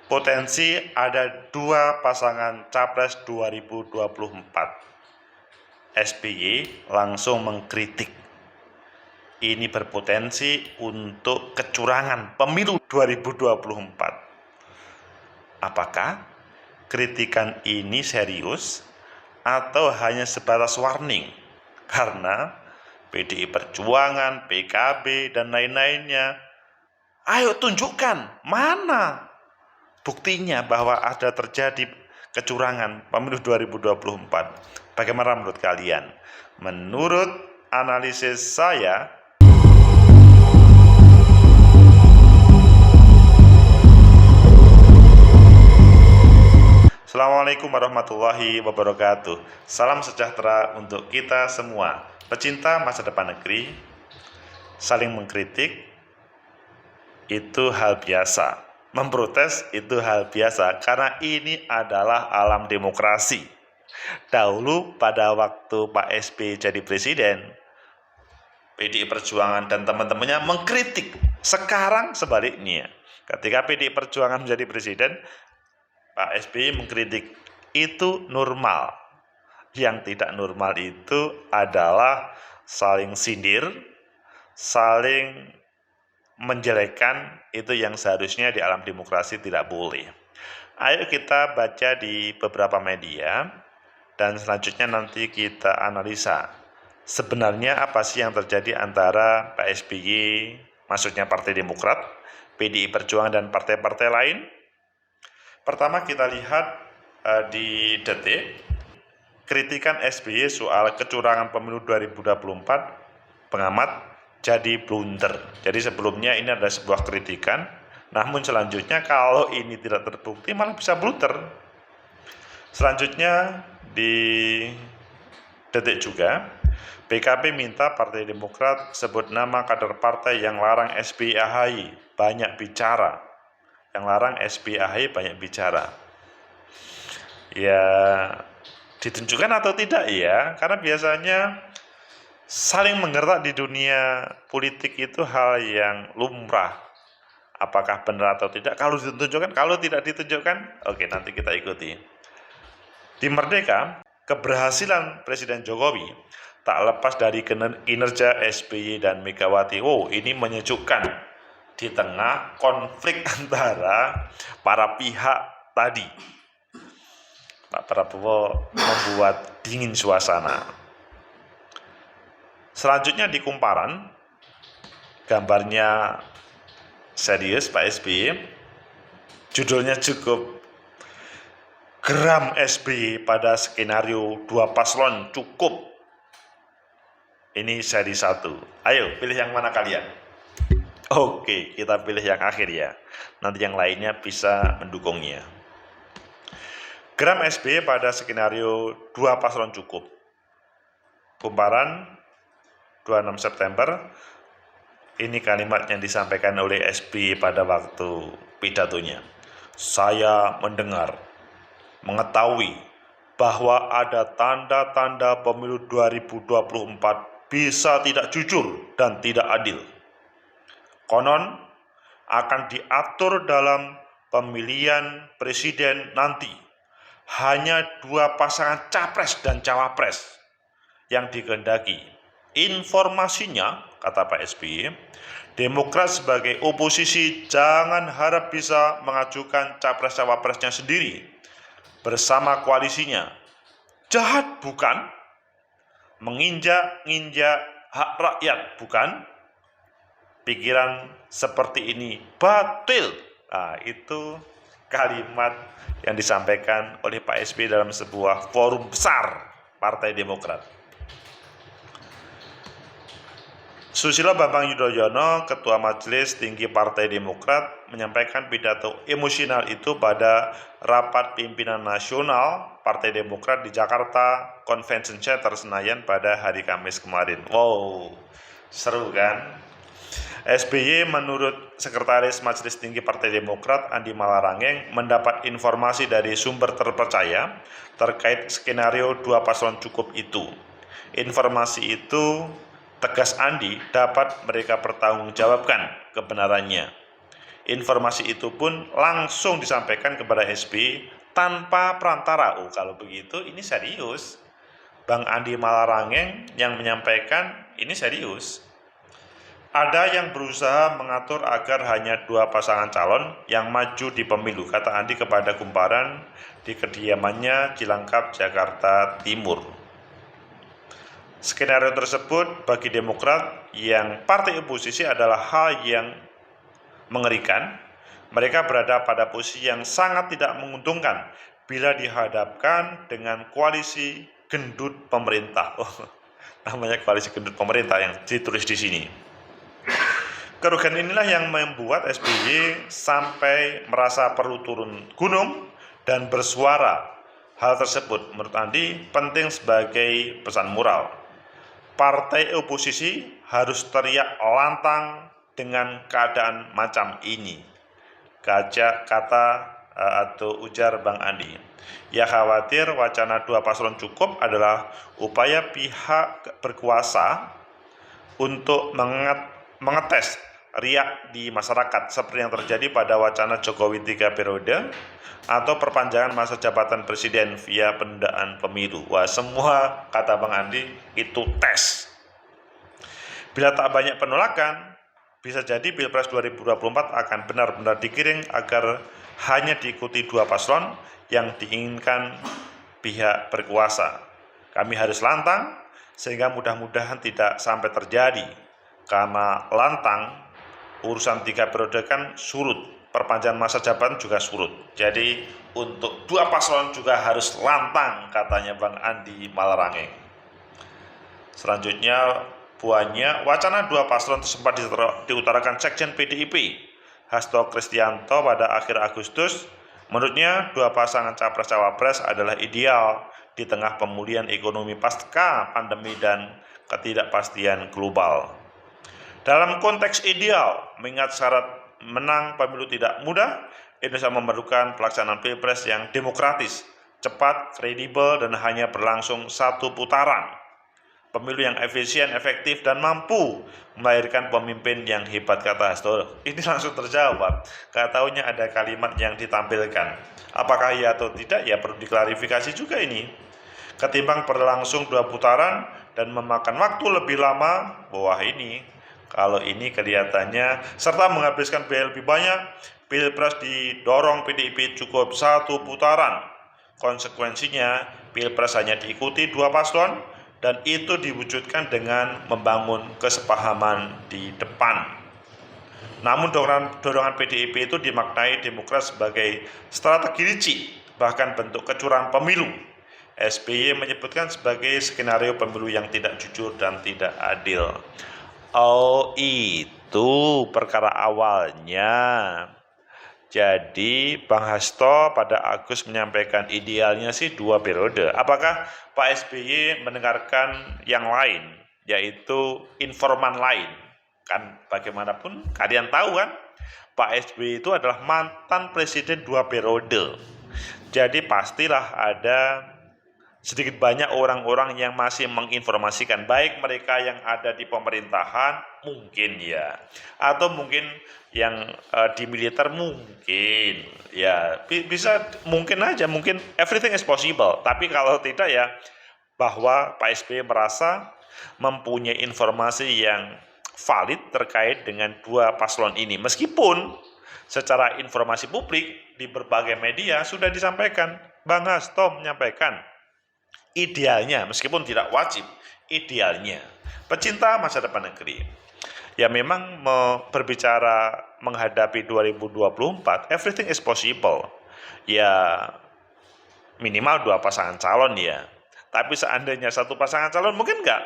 potensi ada dua pasangan Capres 2024. SBY langsung mengkritik. Ini berpotensi untuk kecurangan pemilu 2024. Apakah kritikan ini serius atau hanya sebatas warning? Karena PDI Perjuangan, PKB, dan lain-lainnya, ayo tunjukkan mana buktinya bahwa ada terjadi kecurangan pemilu 2024. Bagaimana menurut kalian? Menurut analisis saya, Assalamualaikum warahmatullahi wabarakatuh. Salam sejahtera untuk kita semua. Pecinta masa depan negeri, saling mengkritik itu hal biasa. Memprotes itu hal biasa karena ini adalah alam demokrasi. Dahulu pada waktu Pak SBY jadi presiden, PDI Perjuangan dan teman-temannya mengkritik. Sekarang sebaliknya, ketika PDI Perjuangan menjadi presiden, Pak SBY mengkritik. Itu normal. Yang tidak normal itu adalah saling sindir, saling menjelekkan. Itu yang seharusnya di alam demokrasi tidak boleh. Ayo kita baca di beberapa media, dan selanjutnya nanti kita analisa sebenarnya apa sih yang terjadi antara Pak SBY, maksudnya Partai Demokrat, PDI Perjuangan, dan partai-partai lain. Pertama kita lihat di Detik, kritikan SBY soal kecurangan pemilu 2024 pengamat jadi blunder. Jadi sebelumnya ini adalah sebuah kritikan, namun selanjutnya kalau ini tidak terbukti malah bisa blunder. Selanjutnya di Detik juga, PKB minta Partai Demokrat sebut nama kader partai yang larang SBY AHY banyak bicara. Yang larang SBY AHY banyak bicara. Ya, ditunjukkan atau tidak ya? Karena biasanya saling menggertak di dunia politik itu hal yang lumrah. Apakah benar atau tidak? Kalau ditunjukkan, kalau tidak ditunjukkan, oke, nanti kita ikuti. Di Merdeka, keberhasilan Presiden Jokowi tak lepas dari kinerja SBY dan Megawati. Ini menyejukkan di tengah konflik antara para pihak tadi. Pak Prabowo membuat dingin suasana. Selanjutnya di Kumparan, gambarnya serius Pak SBY, judulnya cukup geram SBY pada skenario dua paslon cukup. Ini seri 1. Ayo pilih yang mana kalian? Oke, kita pilih yang akhir ya. Nanti yang lainnya bisa mendukungnya. Geram SBY pada skenario dua paslon cukup. Kumparan 26 September. Ini kalimat yang disampaikan oleh SBY pada waktu pidatonya. Saya mendengar, mengetahui bahwa ada tanda-tanda pemilu 2024 bisa tidak jujur dan tidak adil. Konon akan diatur dalam pemilihan presiden nanti hanya dua pasangan capres dan cawapres yang dikehendaki. Informasinya, kata Pak SBY, Demokrat sebagai oposisi jangan harap bisa mengajukan capres-cawapresnya sendiri bersama koalisinya. Jahat bukan? Menginjak-injak hak rakyat bukan? Pikiran seperti ini batil. Itu kalimat yang disampaikan oleh Pak SBY dalam sebuah forum besar Partai Demokrat. Susilo Bambang Yudhoyono, Ketua Majelis Tinggi Partai Demokrat, menyampaikan pidato emosional itu pada rapat pimpinan nasional Partai Demokrat di Jakarta Convention Center Senayan pada hari Kamis kemarin. Seru kan? SBY menurut Sekretaris Majelis Tinggi Partai Demokrat Andi Malarangeng mendapat informasi dari sumber terpercaya terkait skenario dua paslon cukup itu. Informasi itu, tegas Andi, dapat mereka pertanggungjawabkan kebenarannya. Informasi itu pun langsung disampaikan kepada SBY tanpa perantara. Oh, kalau begitu ini serius. Bang Andi Malarangeng yang menyampaikan ini serius. Ada yang berusaha mengatur agar hanya 2 pasangan calon yang maju di pemilu, kata Andi kepada Kumparan di kediamannya Cilangkap, Jakarta Timur. Skenario tersebut bagi Demokrat yang partai oposisi adalah hal yang mengerikan. Mereka berada pada posisi yang sangat tidak menguntungkan bila dihadapkan dengan koalisi gendut pemerintah. Namanya koalisi gendut pemerintah yang ditulis di sini. Kerugian inilah yang membuat SBY sampai merasa perlu turun gunung dan bersuara. Hal tersebut menurut Andi penting sebagai pesan moral. Partai oposisi harus teriak lantang dengan keadaan macam ini. Ujar Bang Andi. Ia khawatir wacana 2 paslon cukup adalah upaya pihak berkuasa untuk mengetes riak di masyarakat seperti yang terjadi pada wacana Jokowi 3 periode atau perpanjangan masa jabatan presiden via penundaan pemilu. Wah, semua kata Bang Andi itu tes. Bila tak banyak penolakan, bisa jadi Pilpres 2024 akan benar-benar digiring agar hanya diikuti 2 paslon yang diinginkan pihak berkuasa. Kami harus lantang sehingga mudah-mudahan tidak sampai terjadi. Karena lantang, urusan 3 periode kan surut, perpanjangan masa jabatan juga surut. Jadi untuk 2 paslon juga harus lantang, katanya Bang Andi Malarangeng. Selanjutnya, buahnya wacana 2 paslon sempat diutarakan Sekjen PDIP Hasto Kristianto pada akhir Agustus. Menurutnya 2 pasangan capres-cawapres adalah ideal di tengah pemulihan ekonomi pasca pandemi dan ketidakpastian global. Dalam konteks ideal, mengingat syarat menang pemilu tidak mudah, Indonesia memerlukan pelaksanaan Pilpres yang demokratis, cepat, kredibel, dan hanya berlangsung 1 putaran. Pemilu yang efisien, efektif, dan mampu melahirkan pemimpin yang hebat, kata Hasto. Ini langsung terjawab. Katanya ada kalimat yang ditampilkan. Apakah iya atau tidak? Ya perlu diklarifikasi juga ini. Ketimbang berlangsung 2 putaran dan memakan waktu lebih lama, wah ini. Kalau ini kelihatannya serta menghabiskan biaya lebih banyak, Pilpres didorong PDIP cukup 1 putaran. Konsekuensinya, Pilpres hanya diikuti 2 paslon dan itu diwujudkan dengan membangun kesepahaman di depan. Namun dorongan PDIP itu dimaknai Demokrat sebagai strategi licik, bahkan bentuk kecurangan pemilu. SBY menyebutkan sebagai skenario pemilu yang tidak jujur dan tidak adil. Oh, itu perkara awalnya. Jadi Bang Hasto pada Agus menyampaikan idealnya sih 2 periode. Apakah Pak SBY mendengarkan yang lain, yaitu informan lain? Kan bagaimanapun kalian tahu kan, Pak SBY itu adalah mantan presiden 2 periode. Jadi pastilah ada sedikit banyak orang-orang yang masih menginformasikan, baik mereka yang ada di pemerintahan mungkin ya, atau mungkin yang di militer mungkin ya, bisa mungkin aja, mungkin everything is possible. Tapi kalau tidak ya, bahwa Pak SBY merasa mempunyai informasi yang valid terkait dengan 2 paslon ini, meskipun secara informasi publik di berbagai media sudah disampaikan. Bang Hasto menyampaikan idealnya, meskipun tidak wajib, idealnya pecinta masa depan negeri ya memang berbicara menghadapi 2024, everything is possible ya, minimal 2 pasangan calon ya. Tapi seandainya 1 pasangan calon mungkin enggak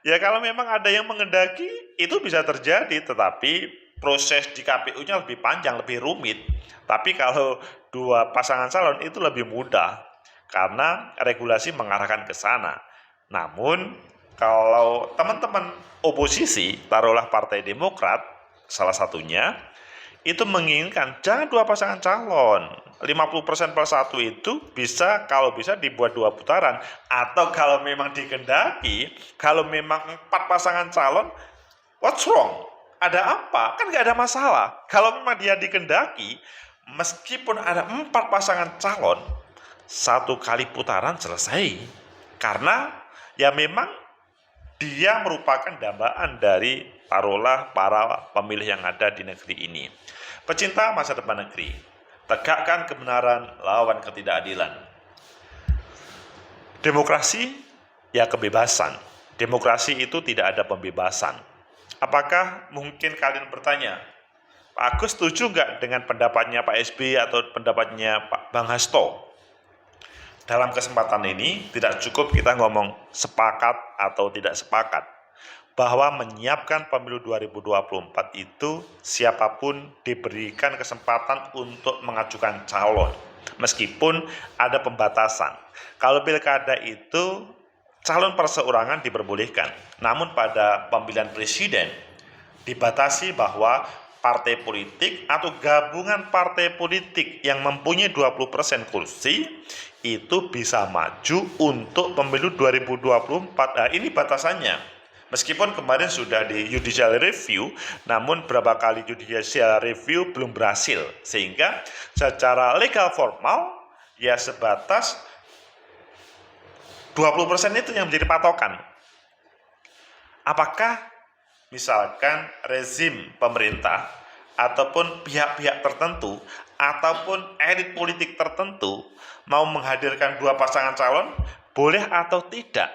ya. Kalau memang ada yang mengendaki itu bisa terjadi, tetapi proses di KPU-nya lebih panjang, lebih rumit. Tapi kalau 2 pasangan calon itu lebih mudah karena regulasi mengarahkan ke sana. Namun kalau teman-teman oposisi, taruhlah Partai Demokrat salah satunya, itu menginginkan jangan 2 pasangan calon, 50% plus 1 itu bisa, kalau bisa dibuat 2 putaran. Atau kalau memang dikehendaki, kalau memang 4 pasangan calon, what's wrong? ada apa? Kan nggak ada masalah. Kalau memang dia dikehendaki, meskipun ada 4 pasangan calon, 1 kali putaran selesai. Karena ya memang dia merupakan dambaan dari taruhlah para pemilih yang ada di negeri ini. Pecinta masa depan negeri, tegakkan kebenaran, lawan ketidakadilan. Demokrasi ya kebebasan. Demokrasi itu tidak ada pembebasan. Apakah mungkin kalian bertanya, Pak Agus setuju nggak dengan pendapatnya Pak SBY atau pendapatnya Pak Bang Hasto? Dalam kesempatan ini tidak cukup kita ngomong sepakat atau tidak sepakat, bahwa menyiapkan pemilu 2024 itu siapapun diberikan kesempatan untuk mengajukan calon, meskipun ada pembatasan. Kalau pilkada itu calon perseorangan diperbolehkan, namun pada pemilihan presiden dibatasi bahwa partai politik atau gabungan partai politik yang mempunyai 20% kursi itu bisa maju untuk pemilu 2024. Nah, ini batasannya. Meskipun kemarin sudah di judicial review, namun berapa kali judicial review belum berhasil. Sehingga secara legal formal ya sebatas 20% itu yang menjadi patokan. Apakah misalkan rezim pemerintah ataupun pihak-pihak tertentu ataupun elit politik tertentu mau menghadirkan 2 pasangan calon, boleh atau tidak?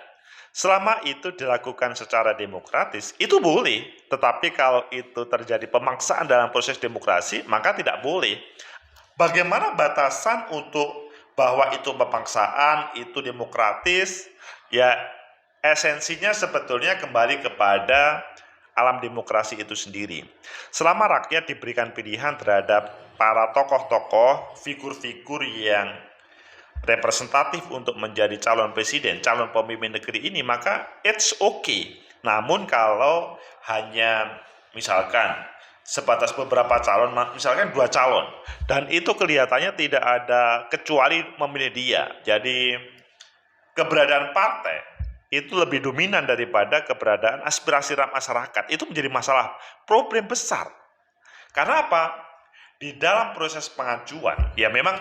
Selama itu dilakukan secara demokratis, itu boleh. Tetapi kalau itu terjadi pemaksaan dalam proses demokrasi, maka tidak boleh. Bagaimana batasan untuk bahwa itu pemaksaan, itu demokratis? Ya, esensinya sebetulnya kembali kepada alam demokrasi itu sendiri. Selama rakyat diberikan pilihan terhadap para tokoh-tokoh, figur-figur yang representatif untuk menjadi calon presiden, calon pemimpin negeri ini, maka it's okay. Namun kalau hanya misalkan sebatas beberapa calon, misalkan 2 calon, dan itu kelihatannya tidak ada kecuali memilih dia, jadi keberadaan partai itu lebih dominan daripada keberadaan aspirasi masyarakat, itu menjadi masalah, problem besar. Karena apa? Di dalam proses pengajuan, ya memang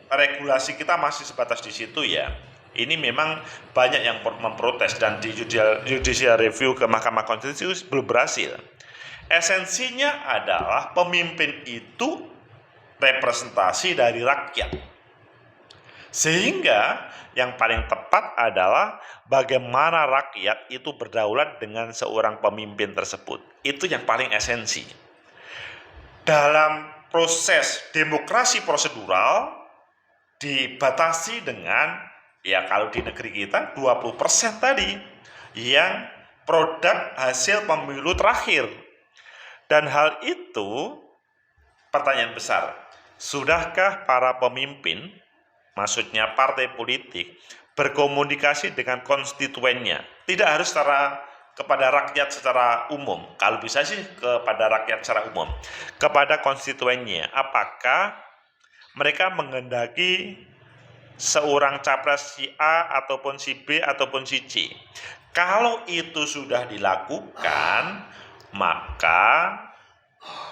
regulasi kita masih sebatas di situ ya. Ini memang banyak yang memprotes dan di judicial review ke Mahkamah Konstitusi belum berhasil. Esensinya adalah pemimpin itu representasi dari rakyat. Sehingga yang paling tepat adalah bagaimana rakyat itu berdaulat dengan seorang pemimpin tersebut. Itu yang paling esensi. Dalam proses demokrasi prosedural dibatasi dengan, ya kalau di negeri kita 20% tadi yang produk hasil pemilu terakhir. Dan hal itu pertanyaan besar, sudahkah para pemimpin, maksudnya partai politik, berkomunikasi dengan konstituennya? Tidak harus kepada rakyat secara umum, kalau bisa sih kepada rakyat secara umum, kepada konstituennya. Apakah mereka menghendaki seorang capres si A ataupun si B ataupun si C? Kalau itu sudah dilakukan, maka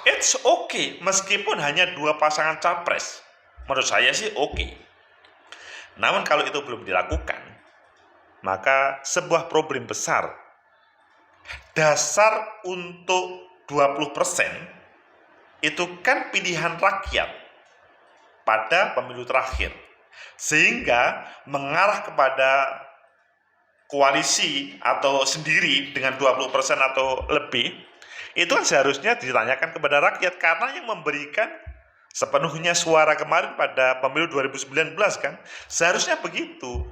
it's okay, meskipun hanya 2 pasangan capres. Menurut saya sih okay. Namun kalau itu belum dilakukan, maka sebuah problem besar. Dasar untuk 20% itu kan pilihan rakyat pada pemilu terakhir, sehingga mengarah kepada koalisi atau sendiri dengan 20% atau lebih, itu kan seharusnya ditanyakan kepada rakyat, karena yang memberikan sepenuhnya suara kemarin pada pemilu 2019 kan, seharusnya begitu.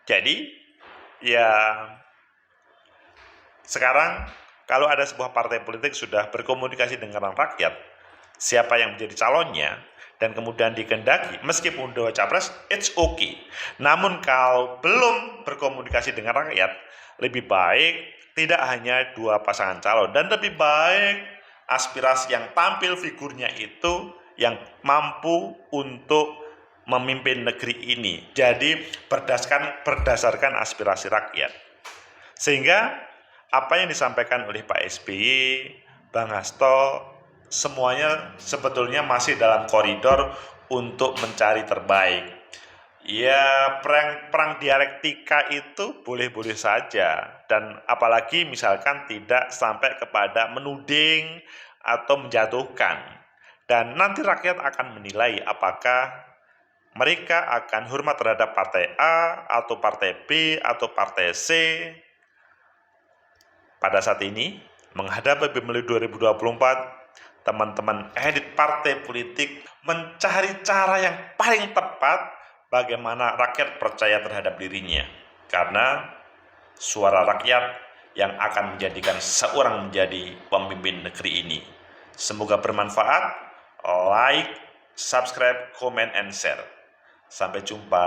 Jadi ya sekarang kalau ada sebuah partai politik sudah berkomunikasi dengan rakyat, siapa yang menjadi calonnya, dan kemudian dikehendaki, meskipun 2 capres, it's okay. Namun kalau belum berkomunikasi dengan rakyat, lebih baik tidak hanya 2 pasangan calon, dan lebih baik aspirasi yang tampil figurnya itu yang mampu untuk memimpin negeri ini. Jadi berdasarkan aspirasi rakyat. Sehingga apa yang disampaikan oleh Pak SBY Bang Hasto, semuanya sebetulnya masih dalam koridor untuk mencari terbaik. Ya, perang dialektika itu boleh-boleh saja, dan apalagi misalkan tidak sampai kepada menuding atau menjatuhkan. Dan nanti rakyat akan menilai apakah mereka akan hormat terhadap partai A atau partai B atau partai C. Pada saat ini, menghadapi pemilu 2024, teman-teman elit partai politik mencari cara yang paling tepat bagaimana rakyat percaya terhadap dirinya. Karena suara rakyat yang akan menjadikan seorang menjadi pemimpin negeri ini. Semoga bermanfaat. Like, subscribe, comment, and share. Sampai jumpa.